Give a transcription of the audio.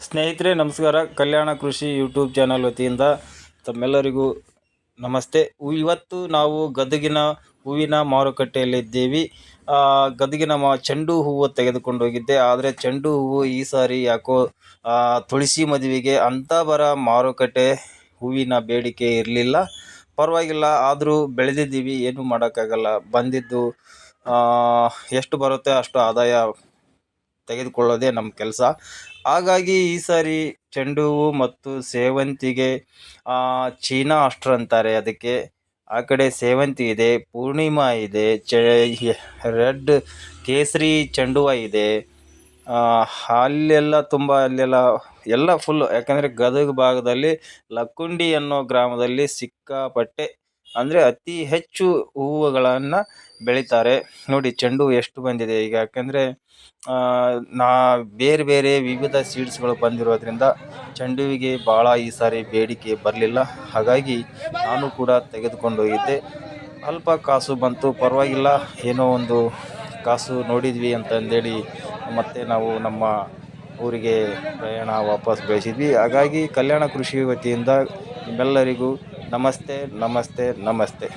ಸ್ನೇಹಿತರೆ ನಮಸ್ಕಾರ. ಕಲ್ಯಾಣ ಕೃಷಿ ಯೂಟ್ಯೂಬ್ ಚಾನಲ್ ವತಿಯಿಂದ ತಮ್ಮೆಲ್ಲರಿಗೂ ನಮಸ್ತೆ. ಇವತ್ತು ನಾವು ಗದಗಿನ ಹೂವಿನ ಮಾರುಕಟ್ಟೆಯಲ್ಲಿದ್ದೀವಿ. ಗದಗಿನ ಚೆಂಡು ಹೂವು ತೆಗೆದುಕೊಂಡು ಹೋಗಿದ್ದೆ. ಆದರೆ ಚೆಂಡು ಹೂವು ಈ ಸಾರಿ ಯಾಕೋ ತುಳಸಿ ಮದುವೆಗೆ ಅಂತ ಮಾರುಕಟ್ಟೆ ಹೂವಿನ ಬೇಡಿಕೆ ಇರಲಿಲ್ಲ. ಪರವಾಗಿಲ್ಲ, ಆದರೂ ಬೆಳೆದಿದ್ದೀವಿ, ಏನು ಮಾಡೋಕ್ಕಾಗಲ್ಲ. ಬಂದಿದ್ದು ಎಷ್ಟು ಬರುತ್ತೆ ಅಷ್ಟು ಆದಾಯ ತೆಗೆದುಕೊಳ್ಳೋದೇ ನಮ್ಮ ಕೆಲಸ. ಹಾಗಾಗಿ ಈ ಸಾರಿ ಚೆಂಡು ಹೂವು ಮತ್ತು ಸೇವಂತಿಗೆ, ಚೀನಾ ಅಸ್ಟ್ರ್ ಅಂತಾರೆ ಅದಕ್ಕೆ, ಆ ಕಡೆ ಸೇವಂತಿ ಇದೆ, ಪೂರ್ಣಿಮಾ ಇದೆ, ರೆಡ್ ಕೇಸರಿ ಚೆಂಡು ಹೂವು ಇದೆ. ಅಲ್ಲೆಲ್ಲ ಎಲ್ಲ ಫುಲ್ಲು. ಯಾಕಂದರೆ ಗದಗ ಭಾಗದಲ್ಲಿ ಲಕ್ಕುಂಡಿ ಅನ್ನೋ ಗ್ರಾಮದಲ್ಲಿ ಸಿಕ್ಕಾಪಟ್ಟೆ ಅಂದರೆ ಅತಿ ಹೆಚ್ಚು ಹೂವುಗಳನ್ನು ಬೆಳೀತಾರೆ. ನೋಡಿ ಚೆಂಡು ಹೂವು ಎಷ್ಟು ಬಂದಿದೆ ಈಗ. ಯಾಕಂದರೆ ಬೇರೆ ಬೇರೆ ವಿವಿಧ ಸೀಡ್ಸ್ಗಳು ಬಂದಿರೋದ್ರಿಂದ ಚೆಂಡು ಹೂವಿಗೆ ಭಾಳ ಈ ಸಾರಿ ಬೇಡಿಕೆ ಬರಲಿಲ್ಲ. ಹಾಗಾಗಿ ನಾನು ಕೂಡ ತೆಗೆದುಕೊಂಡು ಹೋಗಿದ್ದೆ. ಅಲ್ಪ ಕಾಸು ಬಂತು, ಪರವಾಗಿಲ್ಲ, ಏನೋ ಒಂದು ಕಾಸು ನೋಡಿದ್ವಿ ಅಂತಂದೇಳಿ ಮತ್ತೆ ನಾವು ನಮ್ಮ ಊರಿಗೆ ಪ್ರಯಾಣ ವಾಪಸ್ ಬೆಳೆಸಿದ್ವಿ. ಹಾಗಾಗಿ ಕಲ್ಯಾಣ ಕೃಷಿ ವತಿಯಿಂದ ನಿಮ್ಮೆಲ್ಲರಿಗೂ ನಮಸ್ತೆ ನಮಸ್ತೆ ನಮಸ್ತೆ.